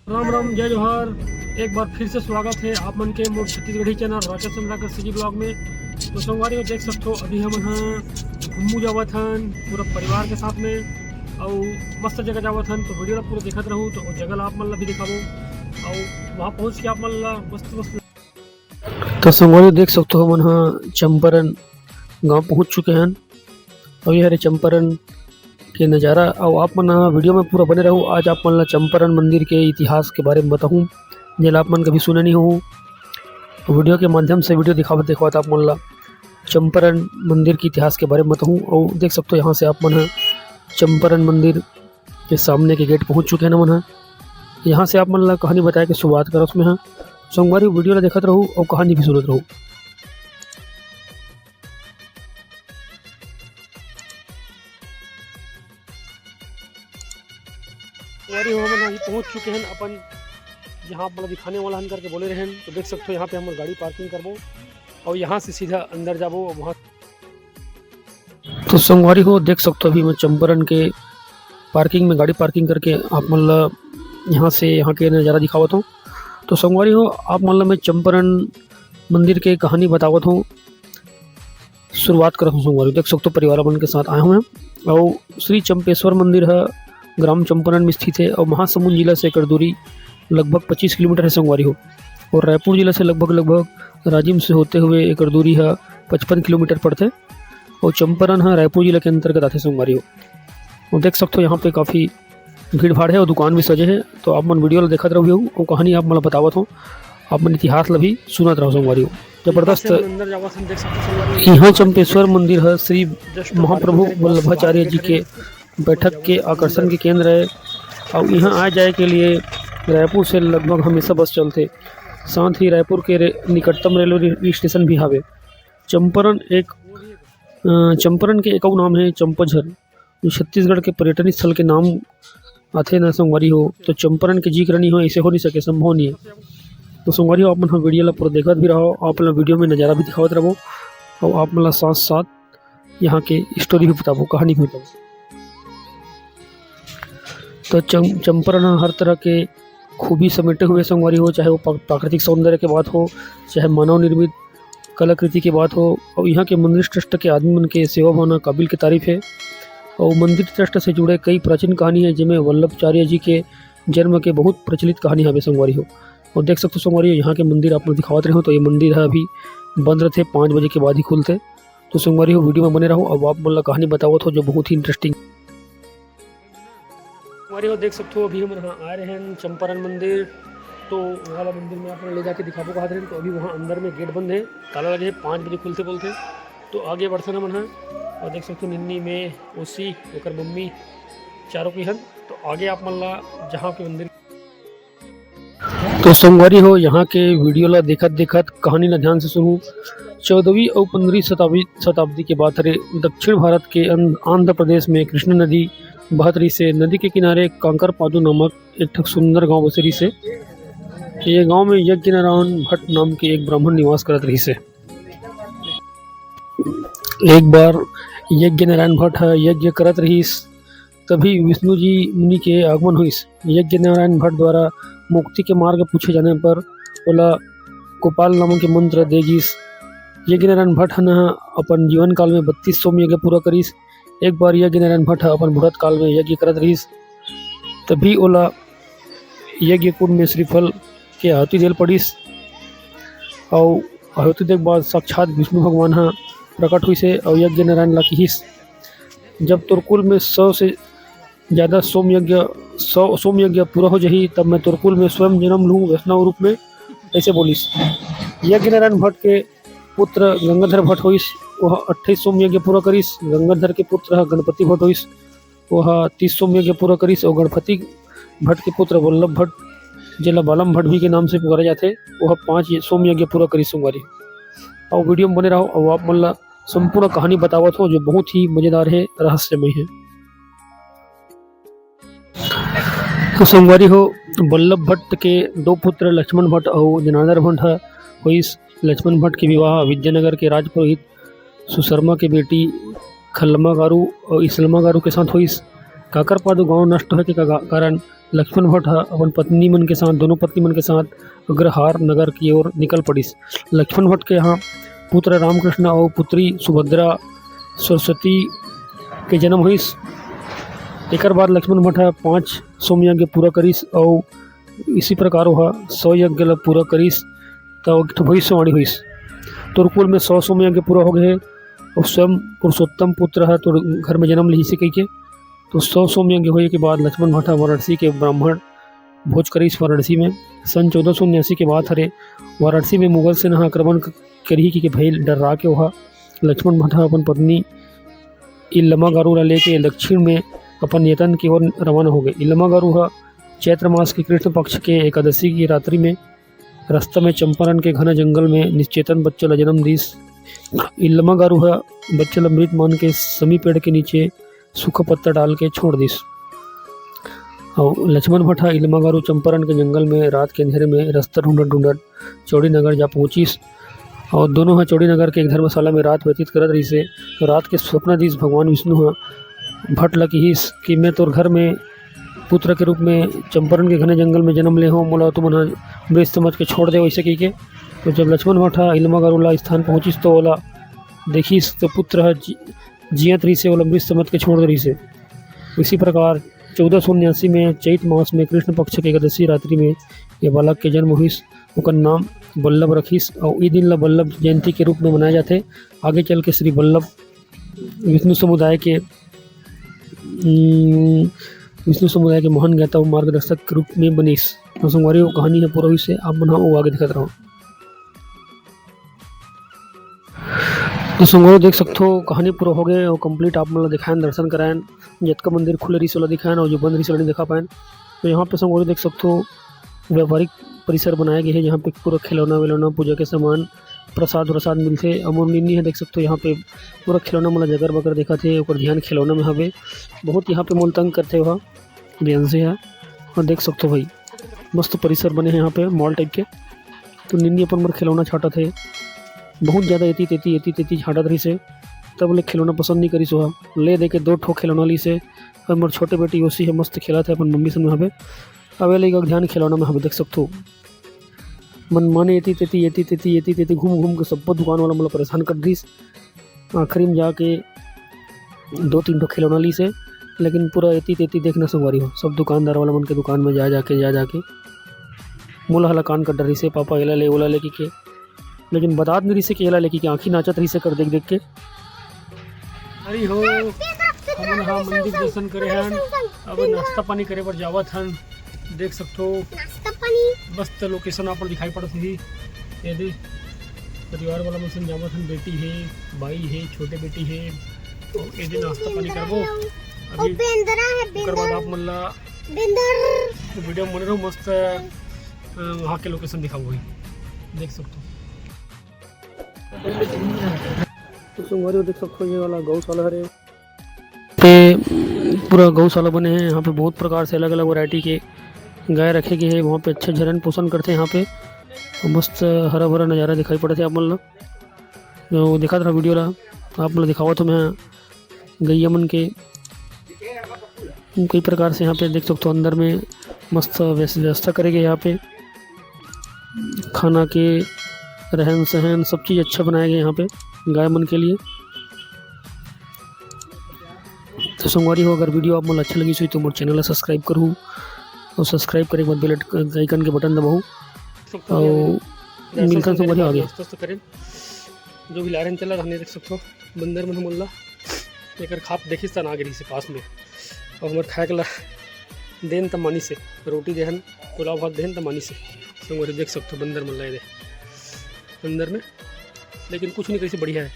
राम राम जय जोहार। एक बार फिर से स्वागत है आप मन के मोर Chhattisgarhi channel Rakesh Chandrakar CG blog में। तो संगवारी देख सकते हो अभी हम घूमू जावत हन पूरा परिवार के साथ में और मस्त जगह जावत हन। तो वीडियो पूरा देखते रहूँ तो जगह आप मन भी दिखाबो और वहाँ पहुँच के आप मन मस्त मस्त। तो संगवारी देख सकते हो हम चंपारण गाँव पहुँच चुके हैं और ये हरे चंपारण के नज़ारा और आप मन वीडियो में पूरा बने रहो। आज आप मन चंपारण मंदिर के इतिहास के बारे में बताऊँ जिन आप मन कभी सुने नहीं हो। वीडियो के माध्यम से वीडियो दिखावत आप मन चंपारण मंदिर के इतिहास के बारे में बताऊँ। और देख सकते हो यहाँ से आप मन चंपारण मंदिर के सामने के गेट पहुँच चुके हैं ना मन। यहाँ से आप मन कहानी बताया कि शुरुआत करो उसमें सोमवार वीडियो देखते रहो और कहानी भी सुनते रहो। हम पहुँच चुके हैं अपन जहाँ आप मतलब दिखाने वाला हन करके बोले रहे। तो देख सकते हो यहाँ पे हम गाड़ी पार्किंग करबो और यहाँ से सीधा अंदर जाबो वहाँ। तो संगवारी हो देख सकते हो अभी मैं चंपारण के पार्किंग में गाड़ी पार्किंग करके आप मतलब यहाँ से यहाँ के नज़ारा दिखावत हूँ। तो संगवारी हो आप मतलब मैं चंपारण मंदिर के कहानी बतावत हूँ। शुरुआत करता हूँ संगवारी देख सकते हो परिवार मन के साथ आए हुए हैं और श्री चंपेश्वर मंदिर है ग्राम चंपारण में स्थित है और महासमुंद जिला से एकर दूरी लगभग 25 किलोमीटर है संगवारी हो। और रायपुर जिला से लगभग राजिम से होते हुए एकर दूरी है 55 किलोमीटर पड़ते और चंपारण है रायपुर जिला के अंतर्गत आते संगवारी हो। और देख सकते हो यहाँ पे काफ़ी भीड़ भाड़ है और दुकान भी सजे है। तो आप मन वीडियो देखते रहो और कहानी आप मतलब बतावत हो आप मन इतिहास भी सुनत रहो संगवारी हो। जबरदस्त यहाँ चंपेश्वर मंदिर है श्री महाप्रभु वल्लभाचार्य जी के बैठक के आकर्षण के केंद्र है और यहाँ आ जाए के लिए रायपुर से लगभग हमेशा बस चलते। साथ ही रायपुर के निकटतम रेलवे स्टेशन भी हावे। चंपारण के एक और नाम है चंपाझर जो छत्तीसगढ़ के पर्यटन स्थल के नाम आते न संगवारी हो। तो चंपारण के जिक्र नहीं हो ऐसे हो नहीं सके, संभव नहीं है। तो संगवारी हो आप मन वीडियो ला पूरा देखत भी रहो आप वीडियो में नज़ारा भी दिखावत रहो और आप मतलब साथ साथ यहाँ के स्टोरी भी बताबो कहानी भी बताबो। तो चंपारण हर तरह के खूबी समेटे हुए संगवारी हो, चाहे वो प्राकृतिक सौंदर्य के बात हो चाहे मानव निर्मित कलाकृति की बात हो। और यहाँ के मंदिर ट्रस्ट के आदमी मन के सेवा भावना काबिल की तारीफ है। और मंदिर ट्रस्ट से जुड़े कई प्राचीन कहानी है जिनमें वल्लभाचार्य जी के जन्म के बहुत प्रचलित कहानी है संगवारी हो। और देख सकते हो संगवारी हो यहाँ के मंदिर आप लोग दिखावत रहे हो। तो ये मंदिर है अभी बंद रहते 5 बजे के बाद ही खुलते। तो संगवारी हो वीडियो में बने रहो और आप मतलब कहानी बतावत हो जो बहुत ही इंटरेस्टिंग हमारे हो। देख सकते हो अभी हम यहाँ आ रहे हैं चंपारण मंदिर। तो वाला मंदिर में आप ले जाके दिखाबो कहा रहे हैं। तो अभी वहाँ अंदर में गेट बंद है, ताला लगे है, 5 बजे खुलते बोलते। तो आगे बढ़ते ना मन है और देख सकते हो निन्नी में ओसी ओकर मम्मी चारों की हन। तो आगे आप मन जहाँ के मंदिर। तो संगवारी हो यहाँ के वीडियो ला देखत कहानी ला ध्यान से सुनूँ। 14वीं और 15वीं शताब्दी के बाद दक्षिण भारत के आंध्र प्रदेश में कृष्ण नदी बहतरी से नदी के किनारे कांकर पादू नामक एक सुंदर गांव बसेरी से। ये गांव में यज्ञ नारायण भट्ट नाम के एक ब्राह्मण निवास करत रही से। एक बार यज्ञ नारायण भट्ट यज्ञ करत रहीस तभी विष्णु जी मुनि के आगमन हुईस। यज्ञ नारायण भट्ट द्वारा मुक्ति के मार्ग पूछे जाने पर बोला गोपाल नामक के मंत्र देगिस। यज्ञ नारायण भट्ट ने अपन जीवन काल में 32 सोम यज्ञ पूरा करीस। एक बार यज्ञ नारायण भट्ट अपन बुढ़त काल में यज्ञ करत रहीस तभी ओला यज्ञ कुंड में श्रीफल के आहुति देल पड़ीस। और आहुति देख बाद साक्षात विष्णु भगवान प्रकट हुई से और यज्ञ नारायण ला कहिस जब तुरकुल में 100 से ज़्यादा सोम यज्ञ पूरा हो जाही तब मैं तुरकुल में स्वयं जन्म लूँ वैष्णव रूप में, ऐसे बोलिस। यज्ञ नारायण भट्ट के पुत्र गंगाधर भट्ट होइस, वह 28 सोम यज्ञ पूरा करीस। गंगाधर के पुत्र गणपति भट्ट होइस, वह 30 सोम यज्ञ पूरा करीस। और गणपति भट्ट के पुत्र वल्लभ भट्ट जिला बालम भट्ट भी के नाम से पुकारे जाते, वह 5 सोम यज्ञ पूरा करीस संगवारी। और वीडियो में बने रहो और आप मतलब संपूर्ण कहानी बतावत हो जो बहुत ही मजेदार है, रहस्यमय है। तो संगवारी हो वल्लभ भट्ट के 2 पुत्र लक्ष्मण भट्ट और जनार्दन भट्ट होइस। लक्ष्मण भट्ट के विवाह विद्यानगर के राजपुरोहित सुशर्मा के बेटी खल्लमा गारू और इसलमा गारू के साथ हुई। काकरपादू गांव नष्ट होने के कारण लक्ष्मण भट्ट अपन पत्नी मन के साथ, दोनों पत्नी मन के साथ अग्रहार नगर की ओर निकल पड़िस। लक्ष्मण भट्ट के यहाँ पुत्र रामकृष्ण और पुत्री सुभद्रा सरस्वती के जन्म हुईस। एकर बाद लक्ष्मण भट्ट 5 सोमयज्ञ पूरा करिस और इसी प्रकार वह 100 यज्ञ ला पूरा करिस तो भविष्यवाणी हुईस। तो कुल में 100 सोमयज्ञ पूरा हो गए और स्वयं पुरुषोत्तम पुत्र है तो घर में जन्म ली कही के। तो 100 सोमयज्ञ होने के बाद लक्ष्मण भट्ट वाराणसी के ब्राह्मण भोज करिस वाराणसी में। सन 1479 के बाद हरे वाराणसी में मुगल सेना आक्रमण करी कि भैल डरा के वह लक्ष्मण भट्ट अपन पत्नी इल्लमा गारू लेके दक्षिण में अपन यतन की ओर रवाना हो गए। इल्लमा गारू चैत्र मास के कृष्ण पक्ष के एकादशी की रात्रि में रास्ता में चंपारण के घना जंगल में निश्चेतन बच्चा ला जन्म दीस। इल्लमा गारू बच्चा ला मृत मान के समी पेड़ के नीचे सूखा पत्ता डाल के छोड़ दीस। और लक्ष्मण भट्ट इल्लमा गारू चंपारण के जंगल में रात के अंधेरे में रास्ता ढूंढत चौड़ी नगर जा पहुँचिस और दोनों चौड़ी नगर के एक धर्मशाला में रात व्यतीत करत रही से। तो रात के स्वप्न दीस भगवान विष्णु भट्ट ला कहिस कि मैं तोर घर में पुत्र के रूप में चंपारण के घने जंगल में जन्म ले हो, मोला तुम मृत समझ के छोड़ दे वैसे कही के। तो जब लक्ष्मण भट्ट इल्लमा गारू ला स्थान पहुँचिस तो ओला देखिस तो पुत्र जियत रही से ओला मृत समझ के छोड़ रही से। इसी प्रकार 1479 में चैत मास में कृष्ण पक्ष के एकादशी रात्रि में ये बालक के जन्म हुईस। ओकर नाम बल्लभ रखिस और ई दिन ला बल्लभ जयंती के रूप में मनाए जाते। आगे चल के श्री बल्लभ विष्णु समुदाय के महान ज्ञाता और मार्गदर्शक के रूप में बनीस। तो संगवारी वो कहानी है पूरा हुई से आप बना वो आगे दिखत रहो। तो संगवारी देख सकते हो कहानी पूरा हो गए और कंप्लीट आप मतलब दिखाएं दर्शन कराएं जितका मंदिर खुले रही से दिखाएं और जो बंद रही से नहीं दिखा पाए। तो यहाँ पे संगवारी देख सकते हो व्यापारिक परिसर बनाया गया है जहाँ पे पूरा खिलौना विलौना पूजा के सामान प्रसाद मिलते। अमूल निन्नी है देख सकते हो यहाँ पे पूरा खिलौना मतलब जगर बगर देखा थे और ध्यान खिलौना में हवे बहुत यहाँ पे मोल तंग करते हुआ ध्यान से है। और देख सकते हो भाई मस्त परिसर बने हैं यहाँ पे मॉल टाइप के। तो निन्नी अपन मर खिलौना छाटा थे बहुत ज़्यादा एती छाटत रही से तब बोले खिलौना पसंद नहीं करी सो ले दे के 2 ठो खिलौना ली से। और मोर छोटे बेटी उसी है मस्त खिला थे अपन मम्मी से में हवे अवे लेगा ध्यान खिलौना में हवे देख सकते हो मन माने एती घूम के सब दुकान वाला मतलब परेशान कर दीस। आखिरी में जाके 2-3 ठो खिलौना ली से लेकिन पूरा एती देखना संगवारी हो सब दुकानदार वाला मन के दुकान में जा जाके मोला हला कान कर रही से पापा एला ले ओला लेके के लेकिन बता नहीं रही से कि एला लेके के आँखी नाचत रही से कर देख के। अरे हो हम मंदिर दर्शन करे हन अब नाश्ता पानी करे पर जावत हन देख सकते हो मस्त लोकेशन आप दिखाई पड़त ही। ये दे परिवार वाला मसन जावत हन बेटी है भाई है छोटे बेटी है तो ये दे नाश्ता पानी करबो अभी ओकर बाद आप मन ला वीडियो मन रहो मस्त वहाँ के लोकेशन दिखाऊंगी देख सकते हो। तो संगवारी देख सकते हो ये वाला गौशाला है पे पूरा गौशाला बने हैं। यहाँ पे बहुत प्रकार से अलग अलग वैरायटी के गाय रखे गए हैं। वहाँ पे अच्छा झरन पोषण करते हैं यहाँ पे और मस्त हरा भरा नज़ारा दिखाई पड़े थे आप मन जो देखा था वीडियो ला आप मतलब दिखावा तो मैं गैया मन के कई प्रकार से यहाँ पे देख सकते हो अंदर में मस्त व्यवस्था करेंगे। यहाँ पे खाना के रहन सहन सब चीज़ अच्छा बनाया गया यहाँ पे गाय मन के लिए। तो संगवारी हो अगर वीडियो आप मतलब अच्छा लगी तो मोर चैनल सब्सक्राइब करूँ और सब्सक्राइब करे के बाद बेल आइकन के बटन दबाऊँ और मिलकर संगवारी आगे करें जो भी लारेन चला रहने देख सकते हो बंदर मन मोल्ला एक खाप देखिस तना गिरी से पास में और हमारे खाए ला देन तमानी से रोटी देहन पुलाव भात देहन तमानी से संगवारी देख सकते हो बंदर मोल्ला दे अंदर में लेकिन कुछ नहीं कैसे बढ़िया है।